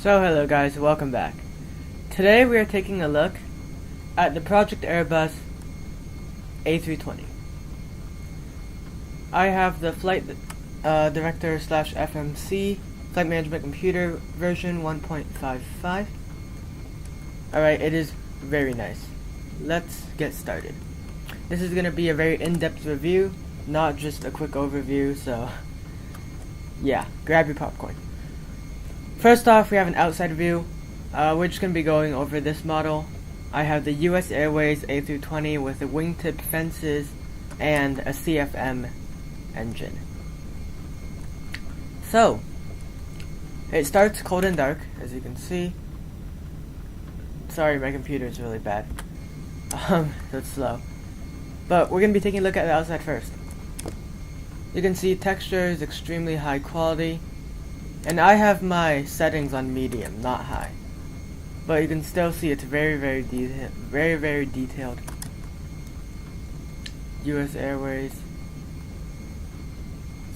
So hello guys, welcome back. Today we are taking a look at the Project Airbus A320. I have the flight director / FMC flight management computer version 1.55. Alright, it is very nice. Let's get started. This is going to be a very in-depth review, not just a quick overview, so yeah, grab your popcorn. First off, we have an outside view. We're just going to be going over this model. I have the US Airways A320 with the wingtip fences and a CFM engine. So, it starts cold and dark, as you can see. Sorry, my computer is really bad. So it's slow. But we're going to be taking a look at the outside first. You can see texture is extremely high quality. And I have my settings on medium, not high. But you can still see it's very detailed. US Airways.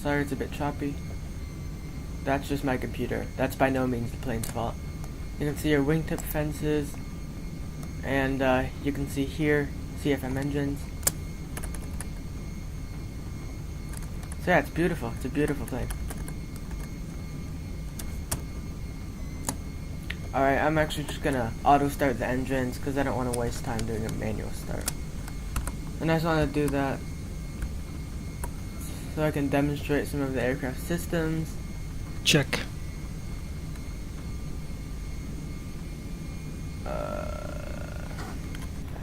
Sorry it's a bit choppy. That's just my computer. That's by no means the plane's fault. You can see your wingtip fences. And you can see here CFM engines. So yeah, it's beautiful. It's a beautiful plane. Alright, I'm actually just gonna auto start the engines because I don't want to waste time doing a manual start. And I just want to do that so I can demonstrate some of the aircraft systems. Check. The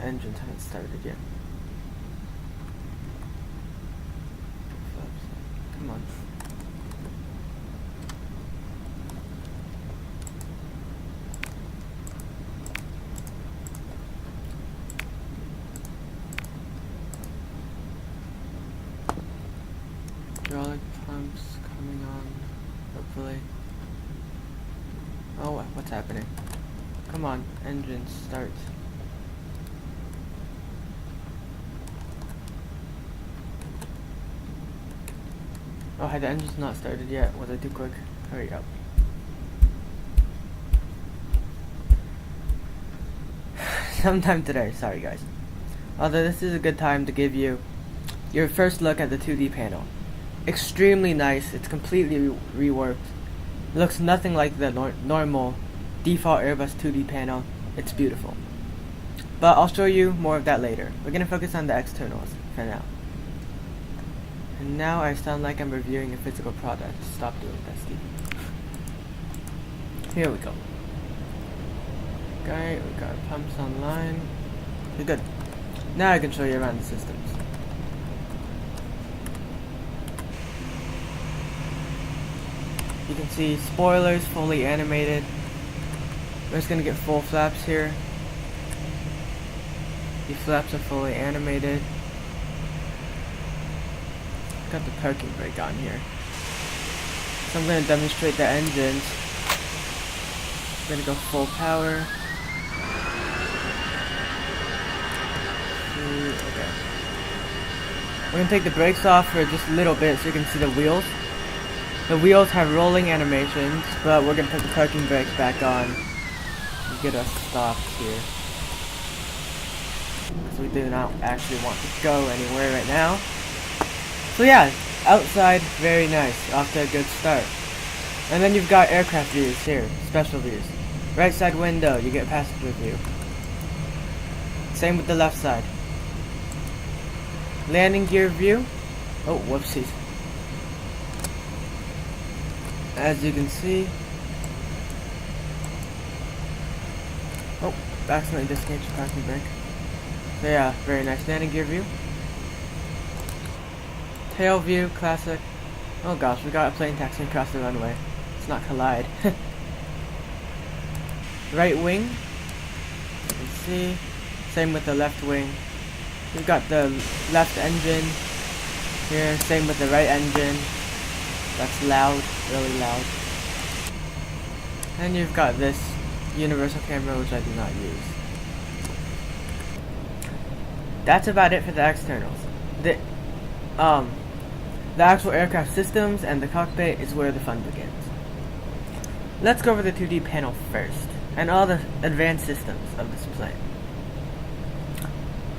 engines haven't started yet. Come on. Hydraulic pumps coming on, hopefully. Oh, what's happening? Come on, engine start. Oh, hey, the engine's not started yet. Was I too quick? Hurry up. Sometime today, sorry guys. Although this is a good time to give you your first look at the 2D panel. Extremely nice. It's completely reworked. It looks nothing like the normal default Airbus 2D panel. It's beautiful. But I'll show you more of that later. We're going to focus on the externals for now. And now I sound like I'm reviewing a physical product. Stop doing that, Steve. Here we go. Okay, we got pumps online. You're good. Now I can show you around the systems. You can see spoilers fully animated. We're just gonna get full flaps here. The flaps are fully animated. Got the parking brake on here. So I'm gonna demonstrate the engines. I'm gonna go full power. Okay. We're gonna take the brakes off for just a little bit so you can see the wheels. The wheels have rolling animations, but we're going to put the parking brakes back on and get us stopped here. Because we do not actually want to go anywhere right now. So yeah, outside, very nice, off to a good start. And then you've got aircraft views here, special views. Right side window, you get passenger view. Same with the left side. Landing gear view. Oh, whoopsies. As you can see, oh, accidentally disengaged the parking brake. So yeah, very nice landing gear view. Tail view, classic. Oh gosh, we got a plane taxiing across the runway. Let's not collide. Right wing, you can see. Same with the left wing. We've got the left engine here, same with the right engine. That's loud, really loud. And you've got this universal camera, which I do not use. That's about it for the externals. The actual aircraft systems and the cockpit is where the fun begins. let's go over the 2D panel first, and all the advanced systems of this plane.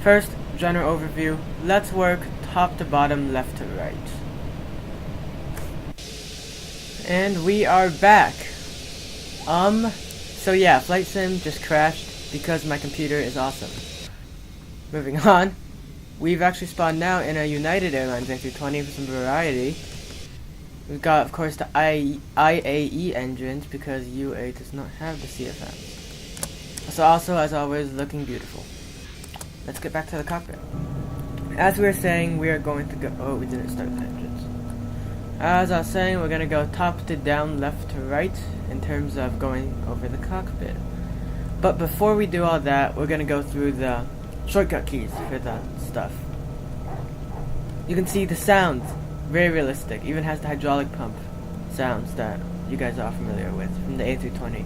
First, general overview. Let's work top to bottom, left to right. And we are back. So yeah, Flight Sim just crashed because my computer is awesome. Moving on, we've actually spawned now in a United Airlines A320 for some variety. We've got, of course, the IAE engines because UA does not have the CFMs. So also, as always, looking beautiful. Let's get back to the cockpit. As we were saying, we are going to go... Oh, we didn't start the engines. As I was saying, we're going to go top to down, left to right in terms of going over the cockpit. But before we do all that, we're going to go through the shortcut keys for the stuff. You can see the sounds. Very realistic. Even has the hydraulic pump sounds that you guys are familiar with from the A320.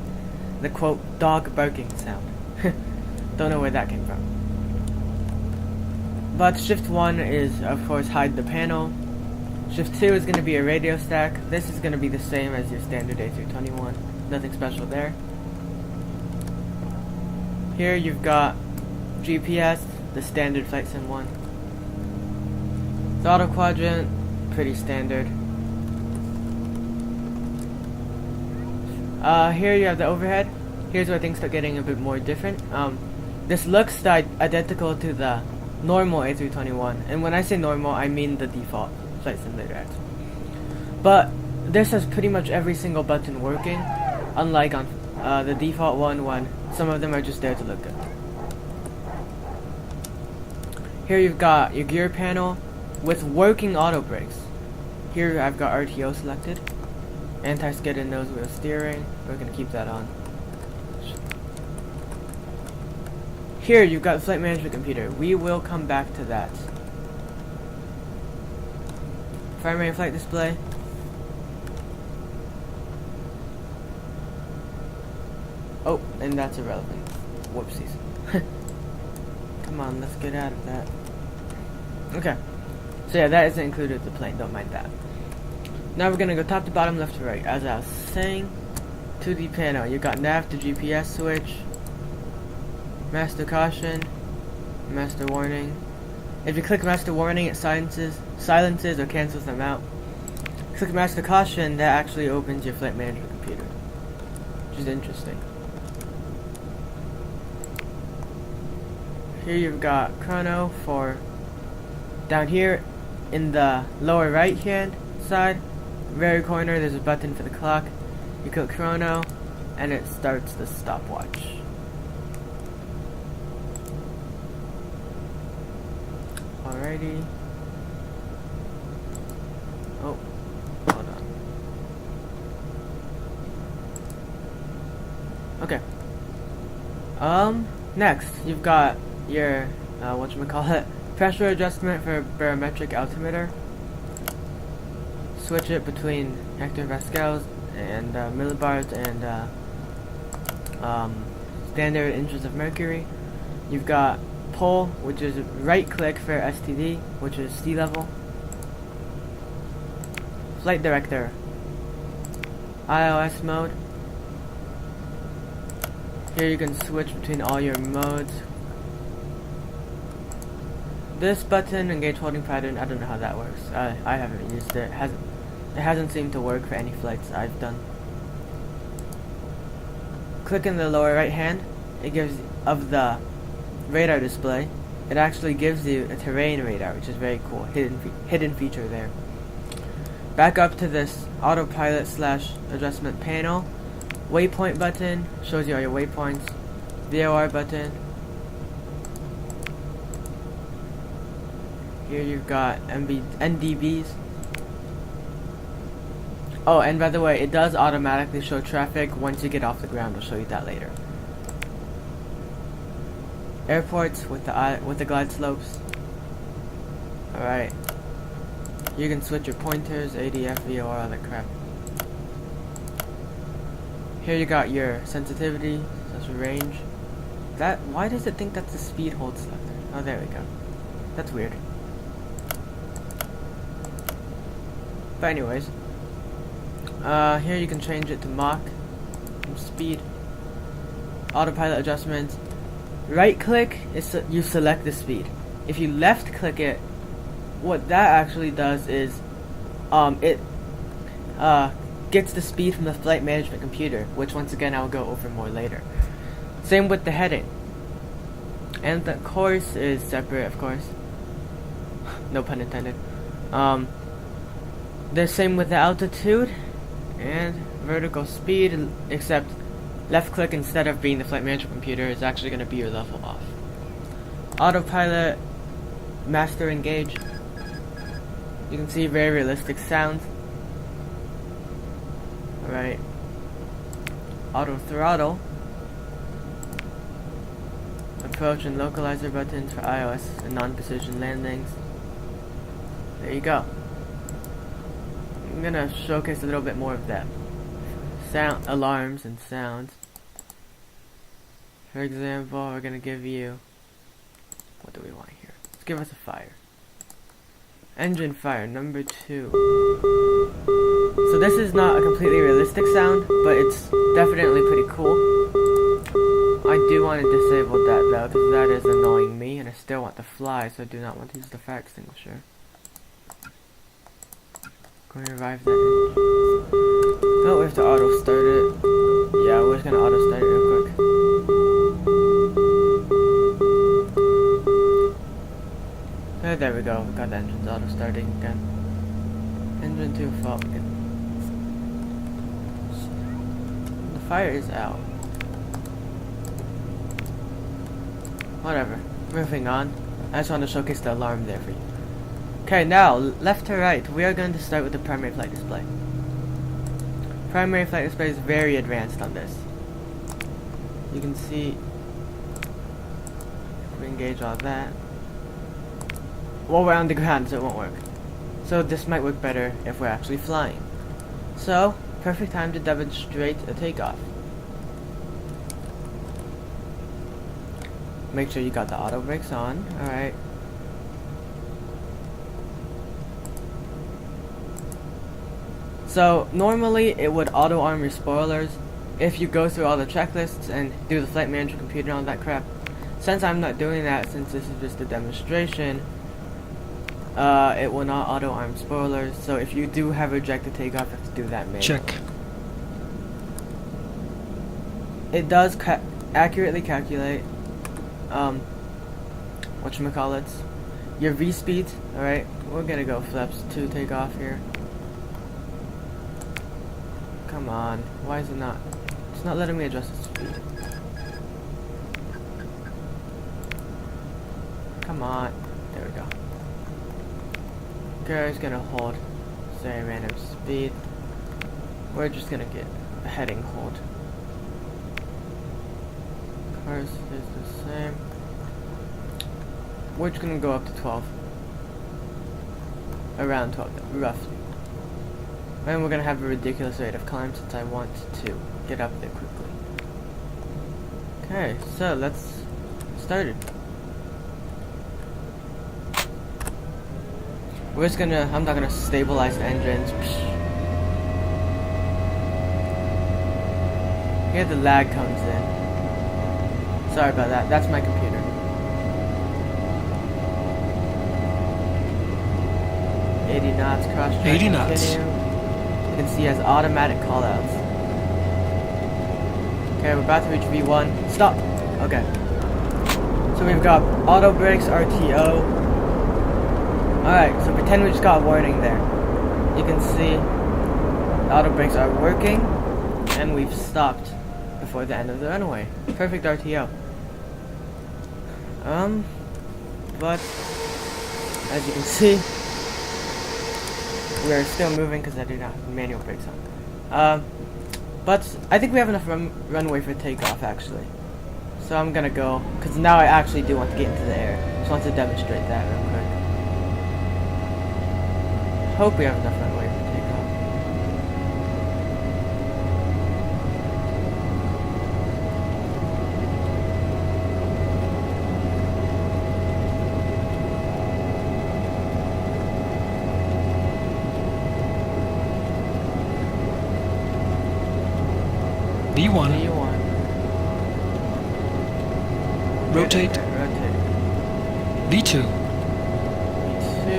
The quote, dog barking sound. Don't know where that came from. But shift 1 is, of course, hide the panel. Shift 2 is going to be a radio stack. This is going to be the same as your standard A321. Nothing special there. Here you've got GPS, the standard Flight Sim 1. The auto quadrant, pretty standard. Here you have the overhead. Here's where things start getting a bit more different. This looks identical to the normal A321, and when I say normal, I mean the default Flight Simulator X. But this has pretty much every single button working, unlike on the default one when some of them are just there to look good. Here you've got your gear panel with working auto brakes. Here I've got RTO selected. Anti-skid and nose wheel steering. We're going to keep that on. Here you've got the flight management computer. We will come back to that. Primary flight display. Oh, and that's irrelevant. Whoopsies. Come on, let's get out of that. Okay. So yeah, that isn't included with the plane. Don't mind that. Now we're going to go top to bottom, left to right. As I was saying, 2D panel. You got nav to GPS switch. Master caution, master warning. If you click master warning, it silences or cancels them out. Click master caution, that actually opens your flight management computer, which is interesting. Here you've got chrono for down here in the lower right hand side, very corner. There's a button for the clock. You click chrono, and it starts the stopwatch. Alrighty. Oh, hold on. Okay. Next, you've got your, whatchamacallit, pressure adjustment for barometric altimeter. Switch it between hectopascals and millibars and standard inches of mercury. You've got pull, which is right click for STD, which is sea level. Flight director, ILS mode. Here you can switch between all your modes. This button, engage holding pattern, I don't know how that works. I haven't used it. It hasn't seemed to work for any flights I've done. Click in the lower right hand. It gives of the radar display. It actually gives you a terrain radar, which is very cool. Hidden feature there. Back up to this autopilot / adjustment panel. Waypoint button shows you all your waypoints. VOR button. Here you've got NDBs. Oh, and by the way, it does automatically show traffic once you get off the ground. I'll show you that later. Airports with the glide slopes. Alright. You can switch your pointers, ADF, VOR, all that crap. Here you got your sensitivity, such a range. Why does it think that's the speed hold selector? Oh, there we go. That's weird. But anyways, here you can change it to Mach. speed. Autopilot adjustments. Right click is you select the speed. If you left click it, what that actually does is it gets the speed from the flight management computer, which once again I'll go over more later. Same with the heading. And the course is separate, of course. No pun intended. The same with the altitude and vertical speed, except left click instead of being the flight management computer is actually going to be your level off. Autopilot, master engage. You can see very realistic sounds. Alright. Auto throttle. Approach and localizer buttons for ILS and non-precision landings. There you go. I'm gonna showcase a little bit more of that. Sound alarms and sounds. For example, we're gonna give you, what do we want here? Let's give us a fire. Engine fire number 2. So this is not a completely realistic sound, but it's definitely pretty cool. I do want to disable that though, because that is annoying me, and I still want to fly, so I do not want to use the fire extinguisher. Going to revive that engine. Oh, we have to auto start it. Yeah, we're just gonna auto start it real quick. There we go, we got the engines auto starting again. Engine 2 fault. The fire is out. Whatever. Moving on. I just want to showcase the alarm there for you. Okay, now, left to right, we are going to start with the primary flight display. Primary flight display is very advanced on this. You can see, if we engage all that. Well, we're on the ground, so it won't work. So this might work better if we're actually flying. So, perfect time to demonstrate a takeoff. Make sure you got the auto brakes on, alright. So, normally it would auto arm your spoilers if you go through all the checklists and do the flight manager computer and all that crap. Since I'm not doing that, since this is just a demonstration, it will not auto arm spoilers, so if you do have rejected takeoff, you have to do that manually. Check. It does accurately calculate whatchamacallits, your V speeds. Alright, we're gonna go flaps to take off here. Come on, why is it not? It's not letting me adjust the speed. Come on, there we go. Okay, it's gonna hold, say random speed. We're just gonna get a heading hold. Course is the same. We're just gonna go up to 12. Around 12, roughly. And we're gonna have a ridiculous rate of climb since I want to get up there quickly. Okay, so let's start it. We're just gonna, I'm not gonna stabilize the engines. Here the lag comes in. Sorry about that, that's my computer. $80 knots, cross track, 80 knots. Continue. You can see it has automatic callouts. Okay, we're about to reach V1. Stop! Okay. So we've got auto brakes, RTO. Alright, so pretend we just got a warning there. You can see the auto brakes are working, and we've stopped before the end of the runway. Perfect RTO. But as you can see, we are still moving because I do not have manual brakes on. But I think we have enough runway for takeoff actually. So I'm gonna go, because now I actually do want to get into the air. Just want to demonstrate that real quick. Hope we have enough runway for takeoff. V1. V1. Rotate. Rotate. V2. V2.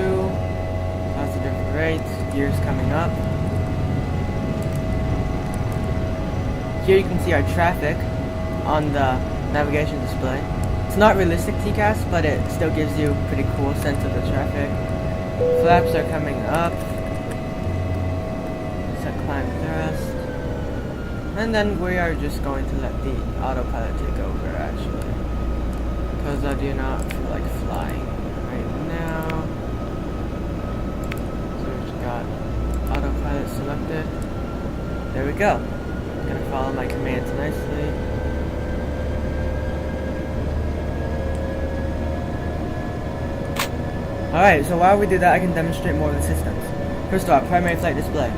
Positive rates. Gears coming up. Here you can see our traffic on the navigation display. It's not realistic TCAS, but it still gives you a pretty cool sense of the traffic. Flaps are coming up. Set climb thrust. And then we are just going to let the autopilot take over, actually. Because I do not feel like flying right now. So we've got autopilot selected. There we go. I'm gonna follow my commands nicely. Alright, so while we do that, I can demonstrate more of the systems. First off, primary flight display.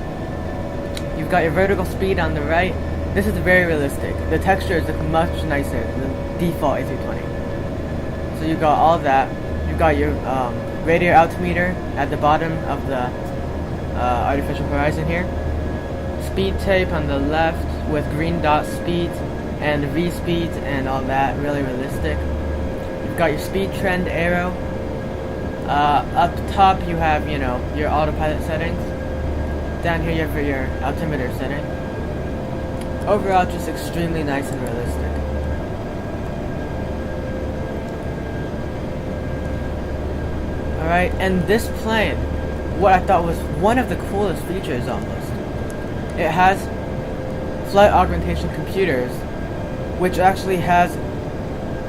You've got your vertical speed on the right. This is very realistic. The textures look much nicer than the default A320. So you've got all that. You've got your radial altimeter at the bottom of the artificial horizon here. Speed tape on the left with green dot speeds and V speeds and all that. Really realistic. You've got your speed trend arrow. Up top you have, you know, your autopilot settings. Down here you have your altimeter setting. Overall, just extremely nice and realistic. Alright, and this plane, what I thought was one of the coolest features almost. It has flight augmentation computers, which actually has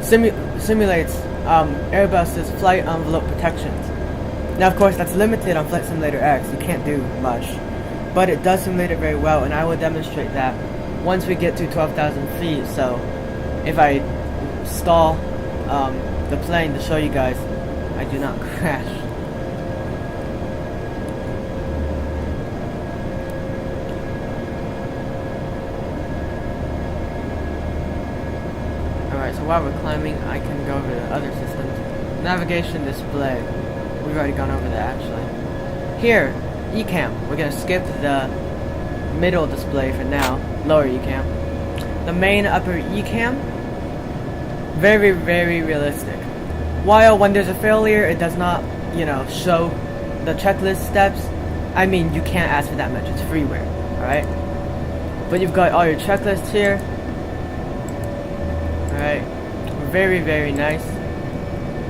simulates Airbus's flight envelope protections. Now, of course, that's limited on Flight Simulator X. You can't do much, but it does simulate it very well, and I will demonstrate that once we get to 12,000 feet. So, if I stall the plane to show you guys, I do not crash. Alright, so while we're climbing, I can go over the other systems. Navigation display. We've already gone over that, actually. Here, ECAM. We're going to skip the middle display for now. Lower ECAM. The main upper ECAM. Very, very realistic. While when there's a failure, it does not, you know, show the checklist steps. I mean, you can't ask for that much. It's freeware, alright? But you've got all your checklists here. Alright, very, very nice.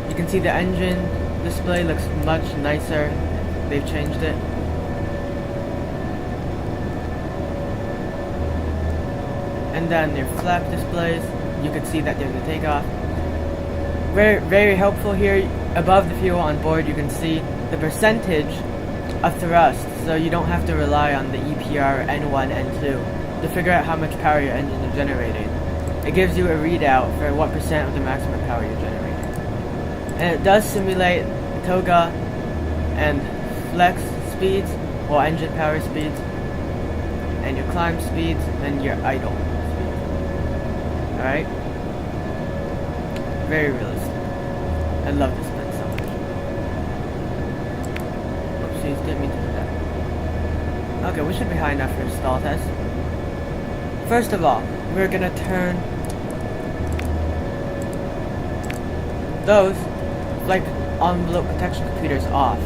You can see the engine display looks much nicer. They've changed it. And then your flap displays, you can see that during the takeoff. Very, very helpful here. Above the fuel on board, you can see the percentage of thrust, so you don't have to rely on the EPR N1, N2 to figure out how much power your engines are generating. It gives you a readout for what percent of the maximum power you're generating. And it does simulate toga and flex speeds, or engine power speeds, and your climb speeds, and your idle speeds. Alright? Very realistic. I love this plane so much. Oopsies, didn't mean to do that. Okay, we should be high enough for a stall test. First of all, we're gonna turn those flight envelope protection computers off.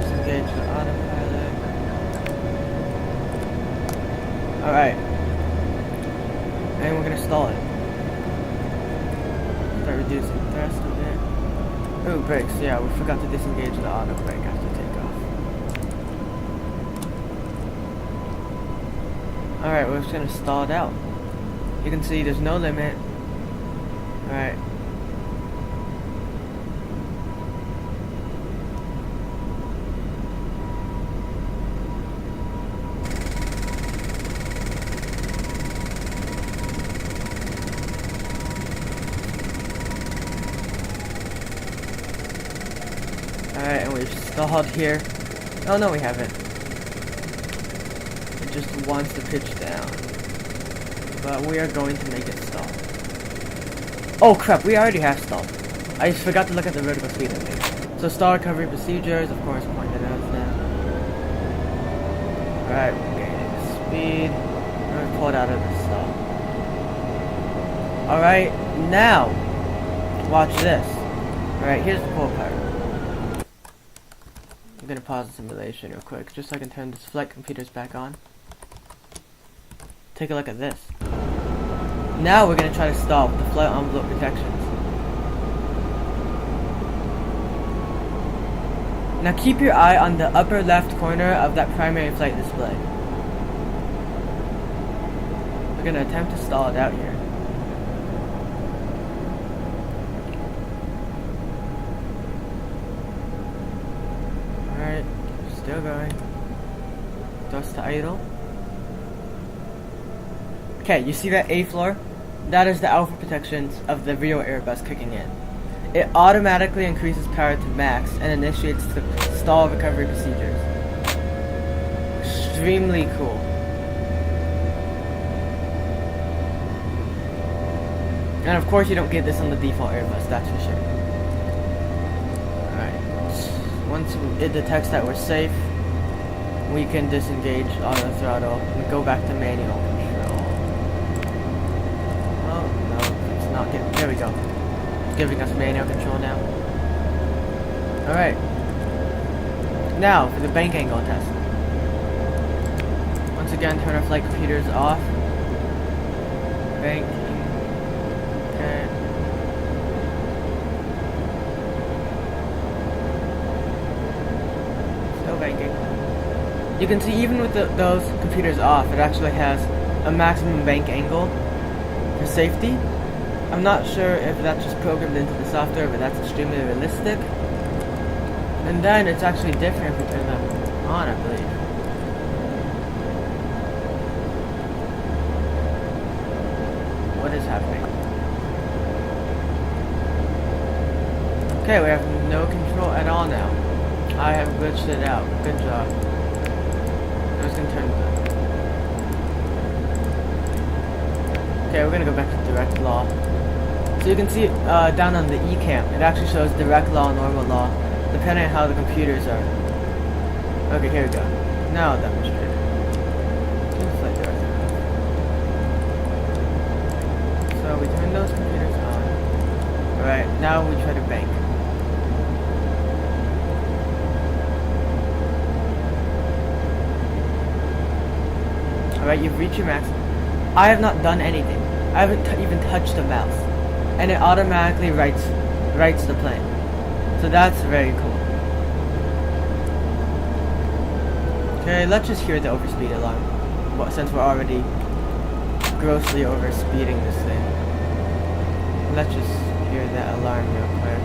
Disengage the autopilot. Alright. And we're gonna stall it. Start reducing thrust a bit. Ooh, brakes. Yeah, we forgot to disengage the auto brake after takeoff. Alright, we're just gonna stall it out. You can see there's no limit. Alright. Alright, and we've stalled here. Oh no, we haven't. It just wants to pitch down. But we are going to make it stall. Oh crap, we already have stalled. I forgot to look at the vertical speed limit. So stall recovery procedures, of course, pointed out now. Alright, we're gaining speed. We're pulled out of the stall. Alright, now, watch this. Alright, here's the cool part. I'm gonna pause the simulation real quick, just so I can turn this flight computers back on. Take a look at this. Now we're gonna try to stall with the flight envelope protections. Now keep your eye on the upper left corner of that primary flight display. We're gonna attempt to stall it out here. Alright, still going. Dust to idle. Okay, you see that A floor? That is the alpha protections of the real Airbus kicking in. It automatically increases power to max and initiates the stall recovery procedures. Extremely cool. And of course you don't get this on the default Airbus, that's for sure. Alright, once it detects that we're safe, we can disengage auto throttle and go back to manual control. Oh no, it's not getting, there we go. It's giving us manual control now. Alright. Now for the bank angle test. Once again, turn our flight computers off. Bank. Okay. Still banking. You can see even with those computers off, it actually has a maximum bank angle for safety. I'm not sure if that's just programmed into the software, but that's extremely realistic. And then it's actually different if we turn them on, I believe. What is happening? Okay, we have no control at all now. I have glitched it out. Good job. I'm just gonna turn it on. Okay, we're gonna go back to direct law. So you can see down on the eCam, it actually shows direct law, normal law, depending on how the computers are. Okay, here we go. Now I'll demonstrate. Just like direct law. So we turn those computers on. Alright, now we try to bank. Alright, you've reached your max. I have not done anything. I haven't even touched the mouse. And it automatically writes the plane. So that's very cool. Okay, let's just hear the overspeed alarm. Well, since we're already grossly overspeeding this thing. Let's just hear that alarm real quick.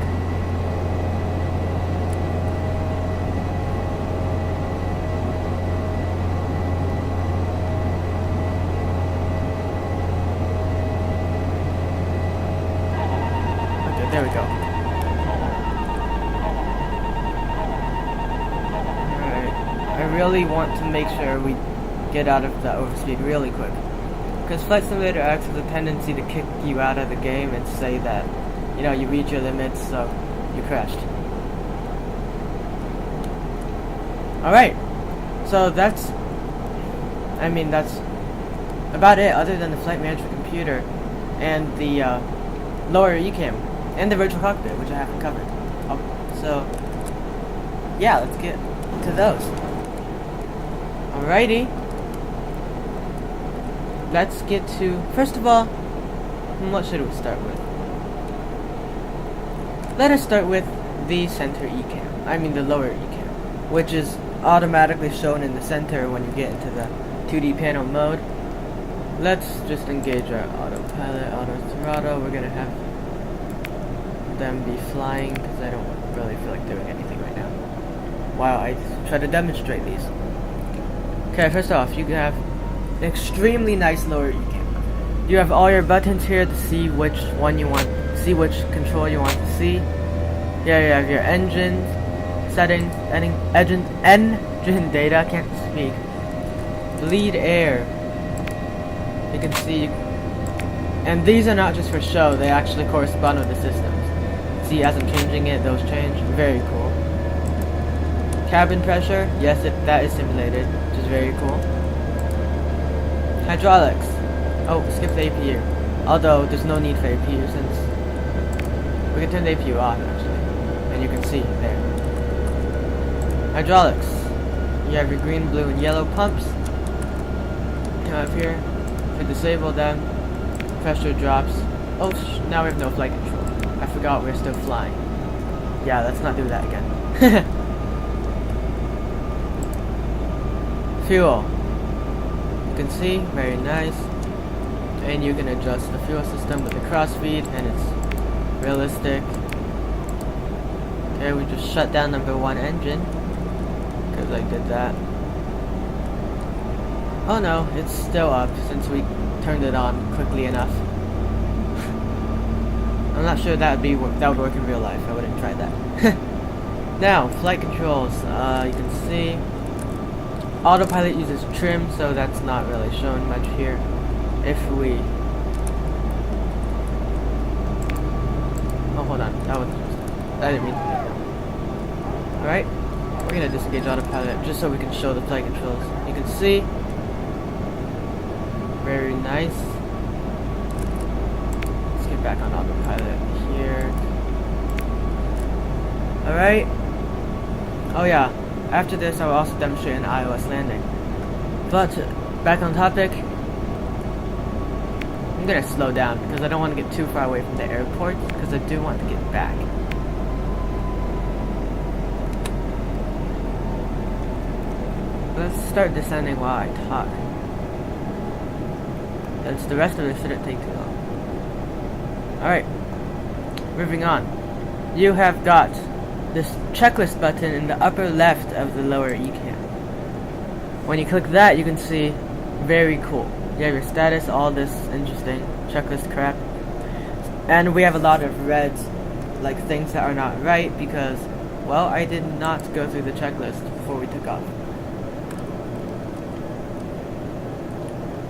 There we go. Alright. I really want to make sure we get out of that overspeed really quick. Because Flight Simulator X has a tendency to kick you out of the game and say that, you know, you reach your limits, so you crashed. Alright. So that's about it, other than the flight management computer and the lower eCam. And the virtual cockpit, which I haven't covered. So, yeah, let's get to those. Alrighty. Let's get to, first of all, what should we start with? Let us start with the center eCam. I mean the lower eCam, which is automatically shown in the center when you get into the 2D panel mode. Let's just engage our autopilot, auto throttle. We're gonna have them be flying because I don't really feel like doing anything right now while I try to demonstrate these. Okay, first off, you have an extremely nice lower eCam. You have all your buttons here to see which one you want, see which control you want to see. Yeah, you have your engine settings, engine data, can't speak. Bleed air. You can see, and these are not just for show, they actually correspond with the systems. See, as I'm changing it, those change. Very cool. Cabin pressure, yes, that is simulated, which is very cool. Hydraulics. Oh, skip the APU. Although there's no need for APU since we can turn the APU on actually, and you can see there. Hydraulics. You have your green, blue, and yellow pumps. Come up here. If you disable them, pressure drops. Oh, now we have no flight control. I forgot we're still flying. Yeah, let's not do that again. Fuel. You can see, very nice. And you can adjust the fuel system with the crossfeed, and it's realistic. Okay, we just shut down number 1 engine, because I did that. Oh no, it's still up since we turned it on quickly enough. I'm not sure that would work in real life. I wouldn't try that. Now, flight controls. You can see autopilot uses trim, so that's not really shown much here. If we... Oh, hold on. That wasn't supposed to... I didn't mean to do that. Alright. We're gonna disengage autopilot just so we can show the flight controls. You can see. Very nice. Let's get back on autopilot here. Alright. Oh yeah. After this, I will also demonstrate an ILS landing. But, back on topic. I'm gonna slow down because I don't want to get too far away from the airport because I do want to get back. Let's start descending while I talk. Since the rest of it shouldn't take too long. Alright, moving on. You have got this checklist button in the upper left of the lower ECAM. When you click that, you can see very cool. You have your status, all this interesting checklist crap. And we have a lot of reds, like things that are not right because, well, I did not go through the checklist before we took off.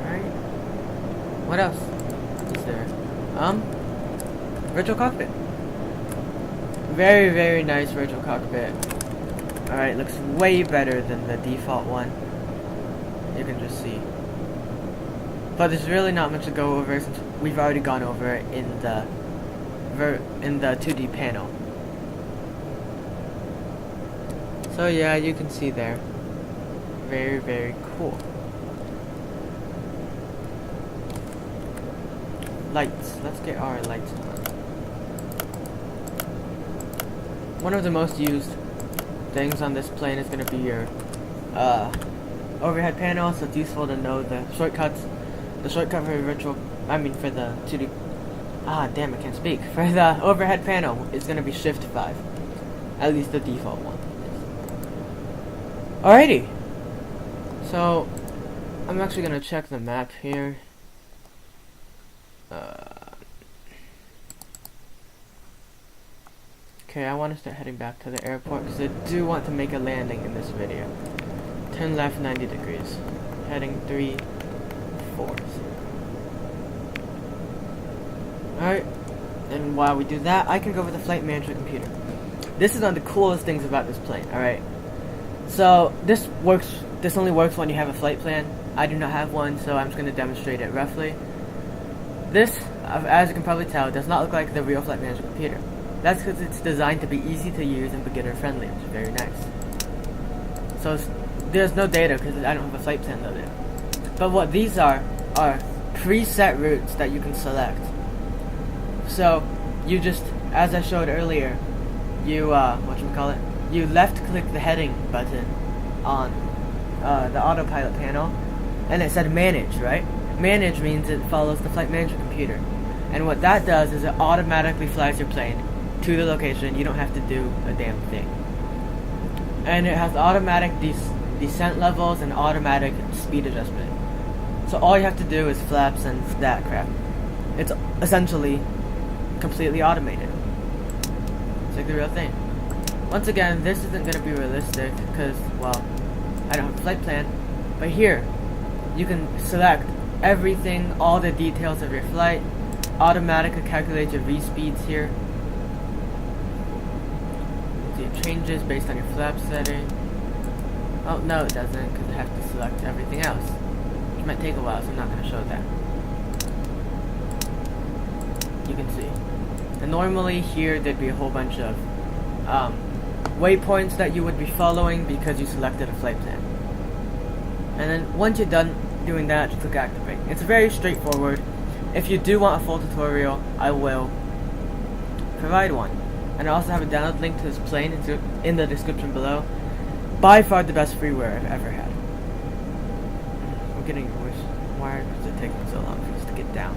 Alright. What else is there? Virtual cockpit. Very, very nice virtual cockpit. Alright, looks way better than the default one. You can just see. But there's really not much to go over since we've already gone over it in the 2D panel. So yeah, you can see there. Very, very cool. Lights. Let's get our lights on. One of the most used things on this plane is going to be your overhead panel, so it's useful to know the shortcuts. The shortcut for the 2D... Ah, damn, I can't speak. For the overhead panel, it's going to be Shift 5. At least the default one. Alrighty. So, I'm actually going to check the map here. Okay, I want to start heading back to the airport because I do want to make a landing in this video. Turn left 90 degrees. Heading 3/4. Alright, and while we do that, I can go over the flight management computer. This is one of the coolest things about this plane, alright? So, this only works when you have a flight plan. I do not have one, so I'm just going to demonstrate it roughly. This, as you can probably tell, does not look like the real flight management computer. That's because it's designed to be easy to use and beginner friendly, which is very nice. So, there's no data because I don't have a flight plan loaded. But what these are preset routes that you can select. So, you just, as I showed earlier, you, you left click the heading button on the autopilot panel, and it said manage, right? Manage means it follows the flight management computer. And what that does is it automatically flies your plane to the location. You don't have to do a damn thing. And it has automatic descent levels and automatic speed adjustment. So all you have to do is flaps and that crap. It's essentially completely automated. It's like the real thing. Once again, this isn't going to be realistic because, well, I don't have a flight plan. But here, you can select everything, all the details of your flight, automatically calculate your V-speeds here. It changes based on your flap setting. Oh, no it doesn't, because I have to select everything else. Which might take a while, so I'm not going to show that. you can see. And normally here there'd be a whole bunch of waypoints that you would be following because you selected a flight plan. And then once you're done doing that, just click activate. It's very straightforward. If you do want a full tutorial, I will provide one. And I also have a download link to this plane in the description below. By far the best freeware I've ever had. I'm getting worse. Why is it taking so long for us to get down?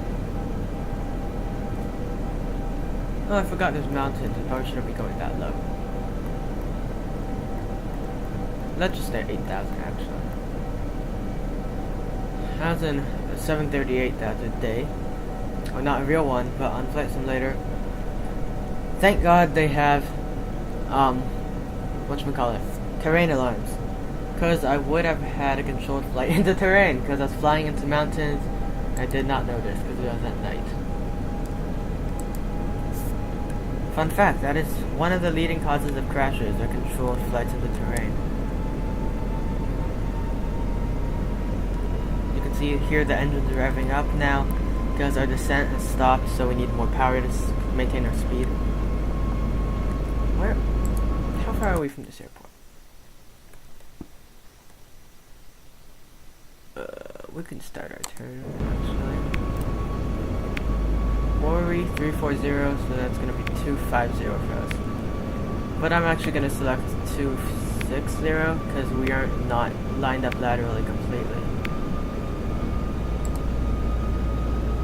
Oh, I forgot there's mountains. I probably shouldn't be going that low. Let's just stay at 8,000 actually. I was in a 738 the other day. Well, not a real one, but on Flight Simulator. Thank God they have, whatchamacallit, terrain alarms. Because I would have had a controlled flight into terrain, because I was flying into mountains. I did not notice, because it was at night. Fun fact, that is one of the leading causes of crashes, are controlled flights into terrain. You can see here the engines are revving up now, because our descent has stopped, so we need more power to maintain our speed. How far are we from this airport? We can start our turn, actually. Worry 340, so that's going to be 250 for us. But I'm actually going to select 260, because we are not lined up laterally completely.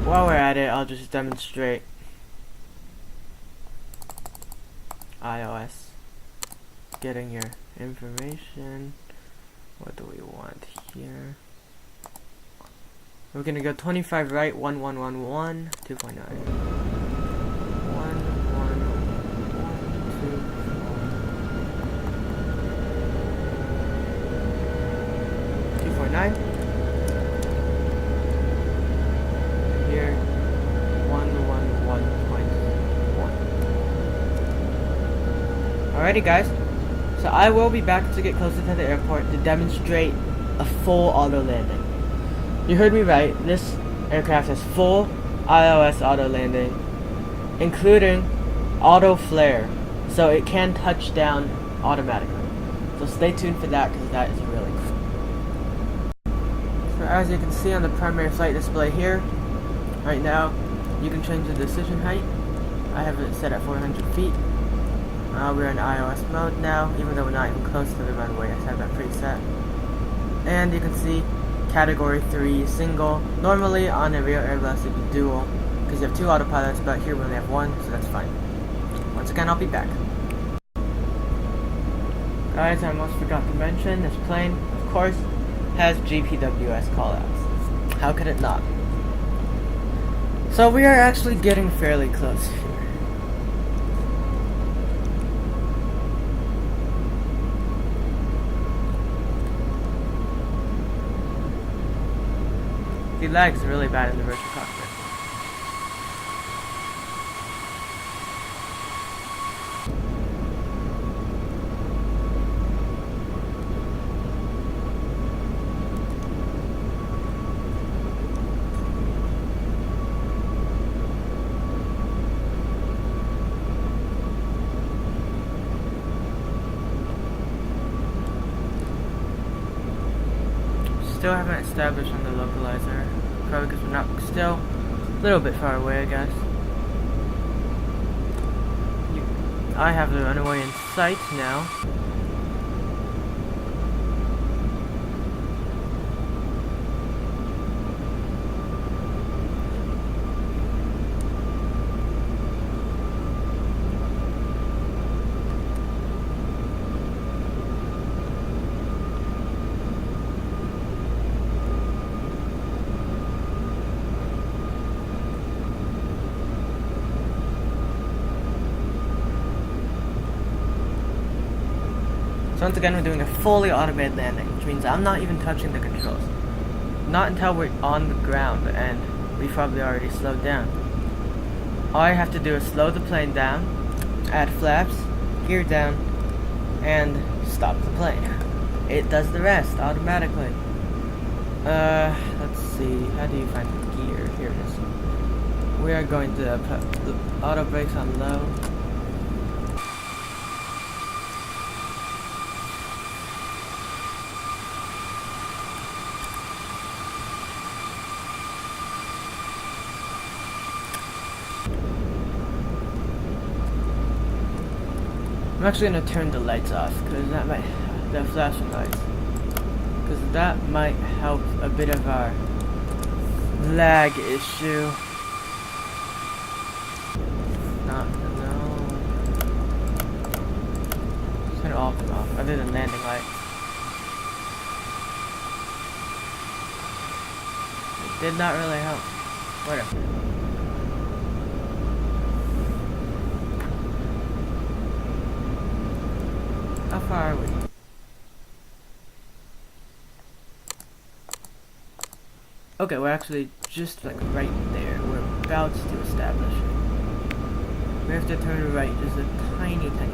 While we're at it, I'll just demonstrate ILS. Getting your information. What do we want here? We're gonna go 25 right, 1111, 2.9. 2.9. Here, 111.1. Alrighty guys, so I will be back to get closer to the airport to demonstrate a full auto landing. You heard me right, this aircraft has full ILS auto landing, including auto flare, so it can touch down automatically. So stay tuned for that, because that is really cool. So as you can see on the primary flight display here, right now, you can change the decision height. I have it set at 400 feet. We're in ILS mode now, even though we're not even close to the runway. I have that preset. And you can see Category 3 single. Normally on a real Airbus it'd be dual, because you have two autopilots, but here we only have one, so that's fine. Once again, I'll be back. Guys, I almost forgot to mention, this plane, of course, has GPWS callouts. How could it not? So we are actually getting fairly close here. The lag is really bad in the virtual cockpit. Still haven't established on the localizer, probably because we're not still a little bit far away, I guess. I have the runway in sight now. So once again, we're doing a fully automated landing, which means I'm not even touching the controls. Not until we're on the ground, and we've probably already slowed down. All I have to do is slow the plane down, add flaps, gear down, and stop the plane. It does the rest Let's see, how do you find the gear? Here it is. we are going to put the auto brakes on low. I'm actually gonna turn the lights off because that might, the flashing lights, because that might help a bit of our lag issue. No. Turn all of them off, other than landing lights. It did not really help. Whatever. How far are we? Okay, we're actually just like right there. We're about to establish it. We have to turn right just a tiny bit.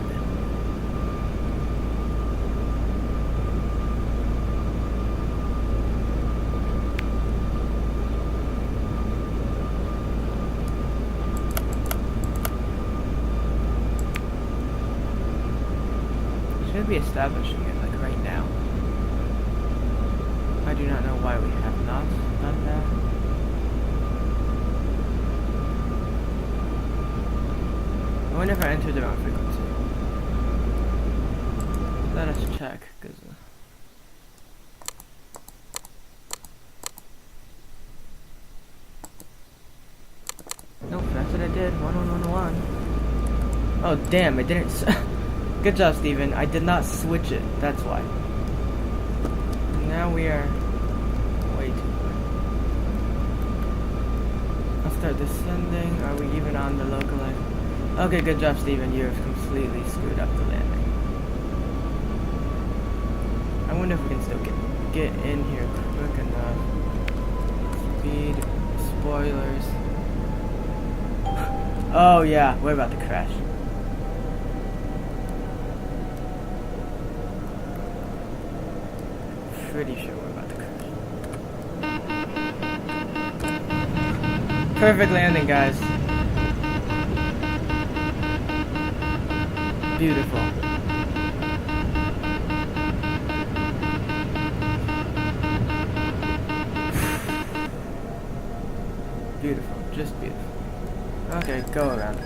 Should be establishing it like right now. I do not know why we have not done that. I wonder if I entered the wrong frequency. Let us check, because nope, that's what I did. 1111. Oh damn, I didn't. Good job, Steven. I did not switch it. That's why. Now we are way too quick. I'll start descending. Are we even on the localizer? Okay, good job, Steven. You have completely screwed up the landing. I wonder if we can still get in here quick enough. Speed, spoilers. Oh yeah, we're about to crash. Pretty sure we're about to crash. Perfect landing, guys. Beautiful. Beautiful, just beautiful. Okay, go around.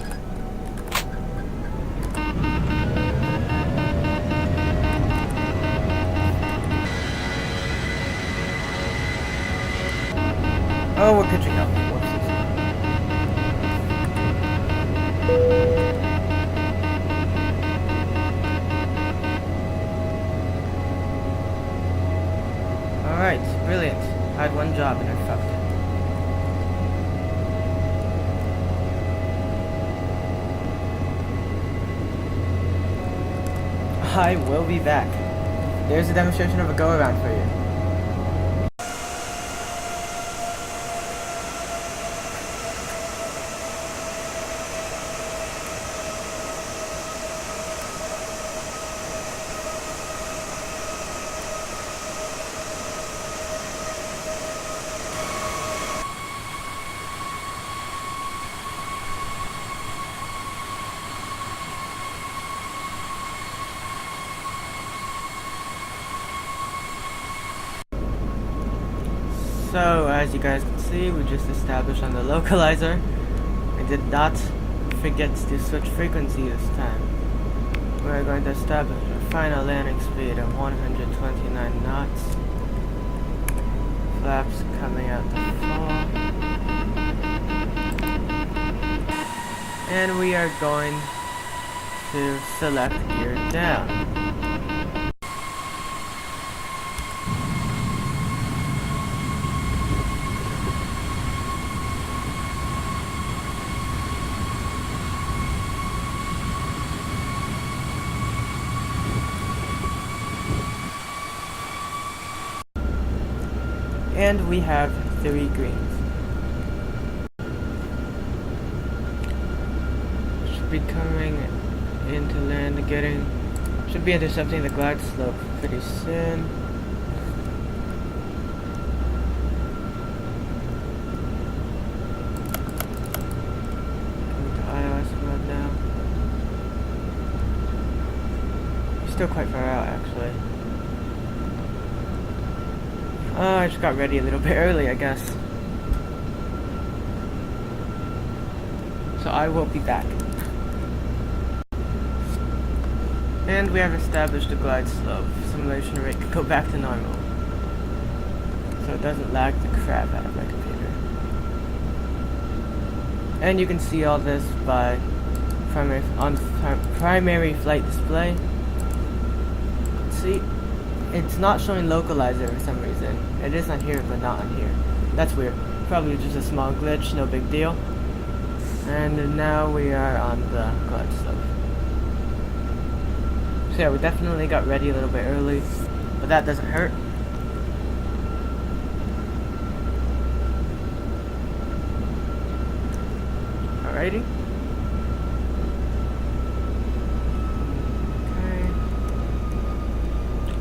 Oh, we're pitching up. Whoopsies. Alright, brilliant. I had one job and I fucked it. I will be back. There's a demonstration of a go-around for you. So, as you guys can see, we just established on the localizer. I did not forget to switch frequency this time. We're going to establish a final landing speed of 129 knots. Flaps coming out the fall. And we are going to select gear down. And we have 3 greens. Should be coming into land, should be intercepting the glide slope pretty soon. still quite far out, actually. Oh, I just got ready a little bit early, I guess. So I will be back. And we have established a glide slope. Simulation rate can go back to normal. So it doesn't lag the crap out of my computer. And you can see all this by primary flight display. See, it's not showing localizer for some reason. It is on here, but not on here. That's weird. Probably just a small glitch, no big deal. And now we are on the glide slope. So yeah, we definitely got ready a little bit early, but that doesn't hurt. Alrighty. Okay.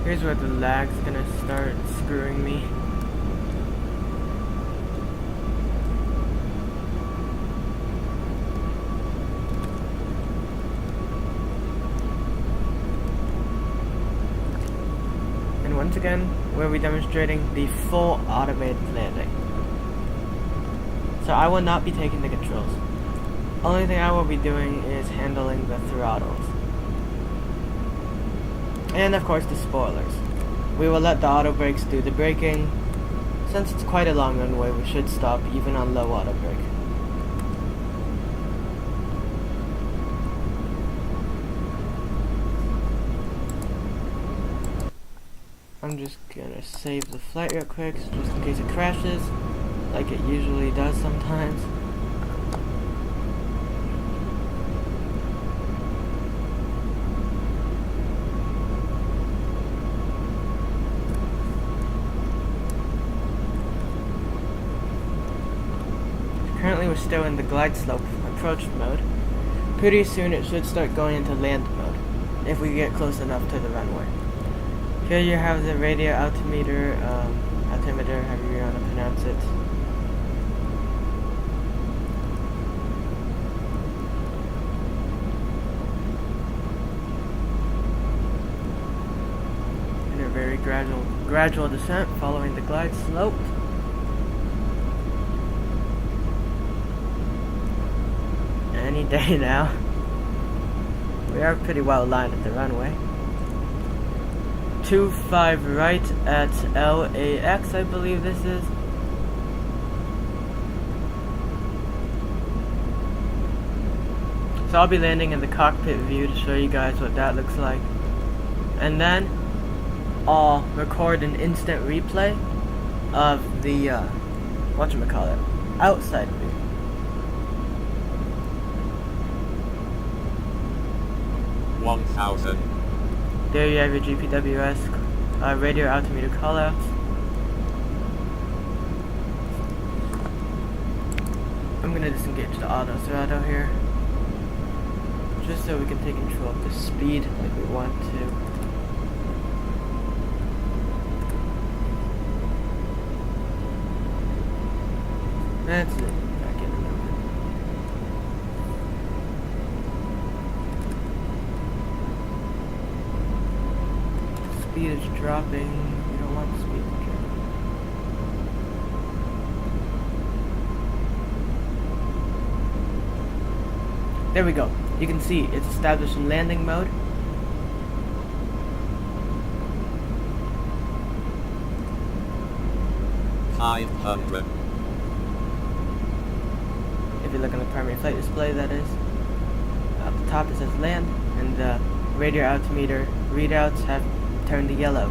Here's where the lag's gonna start screwing me. Once again, we'll be demonstrating the full automated landing. So I will not be taking the controls. Only thing I will be doing is handling the throttles. And of course the spoilers. We will let the auto brakes do the braking. Since it's quite a long runway, we should stop even on low auto brake. I'm just gonna save the flight real quick, just in case it crashes, like it usually does sometimes. Currently we're still in the glide slope approach mode. Pretty soon it should start going into land mode, if we get close enough to the runway. Here you have the radio altimeter, altimeter, however you want to pronounce it. And a very gradual descent following the glide slope. Any day now. We are pretty well aligned at the runway. 25 right at LAX, I believe this is. So I'll be landing in the cockpit view to show you guys what that looks like. And then I'll record an instant replay of the whatchamacallit, outside view. There you have your GPWS radio altimeter callouts. I'm gonna disengage the auto throttle here, just so we can take control of the speed like we want to. That's it. Back in the middle. Speed is dropping. We don't want the speed to drop. There we go. You can see it's established in landing mode. If you look on the primary flight display, that is. At the top it says land, and the radio altimeter readouts have turned to yellow.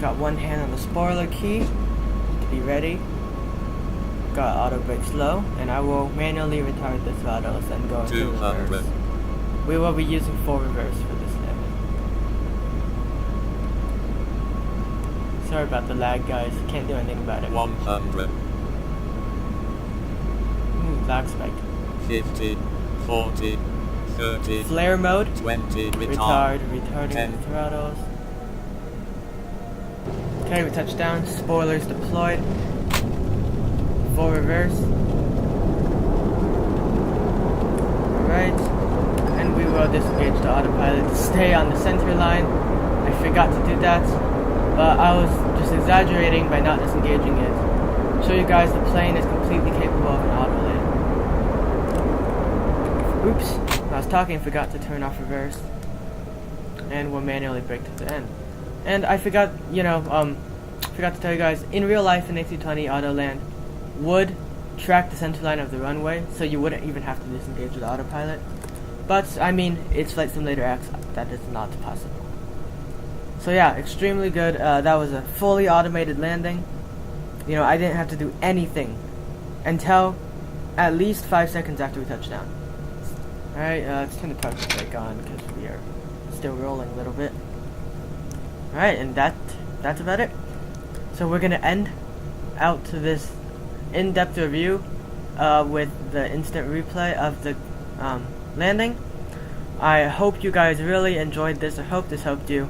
Got one hand on the spoiler key to be ready. Got auto brakes low, and I will manually retard the throttles and go into reverse. We will be using full reverse for this landing. Sorry about the lag, guys. Can't do anything about it. 100. Lag spike. 50, 40, 30. Flare mode. 20. Retarding 10. the throttles. Okay, we touched down. Spoilers deployed. Full reverse. right, and we will disengage the autopilot to stay on the center line. I forgot to do that, but I was just exaggerating by not disengaging it. Show you guys the plane is completely capable of an auto land. Oops, I was talking and forgot to turn off reverse, and we'll manually brake to the end. And I forgot, forgot to tell you guys, in real life an A320 auto land would track the center line of the runway, so you wouldn't even have to disengage with the autopilot. But, I mean, it's Flight Simulator X, that is not possible. So yeah, extremely good. That was a fully automated landing. I didn't have to do anything until at least 5 seconds after we touched down. Alright, let's turn the parking brake on because we are still rolling a little bit. Alright, and that's about it. So we're gonna end out to this in-depth review with the instant replay of the landing. I hope you guys really enjoyed this. I hope this helped you.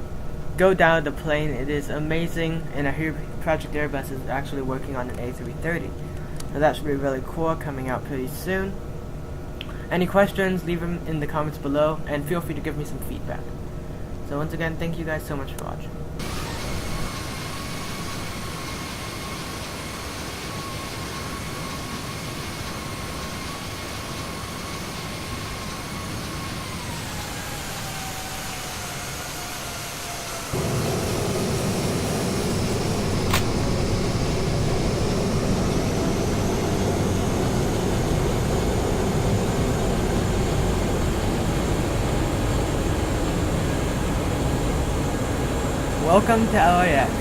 Go down the plane, it is amazing, and I hear Project Airbus is actually working on an A330. So that should be really cool, coming out pretty soon. Any questions, leave them in the comments below, and feel free to give me some feedback. So once again, thank you guys so much for watching. Welcome to LAX.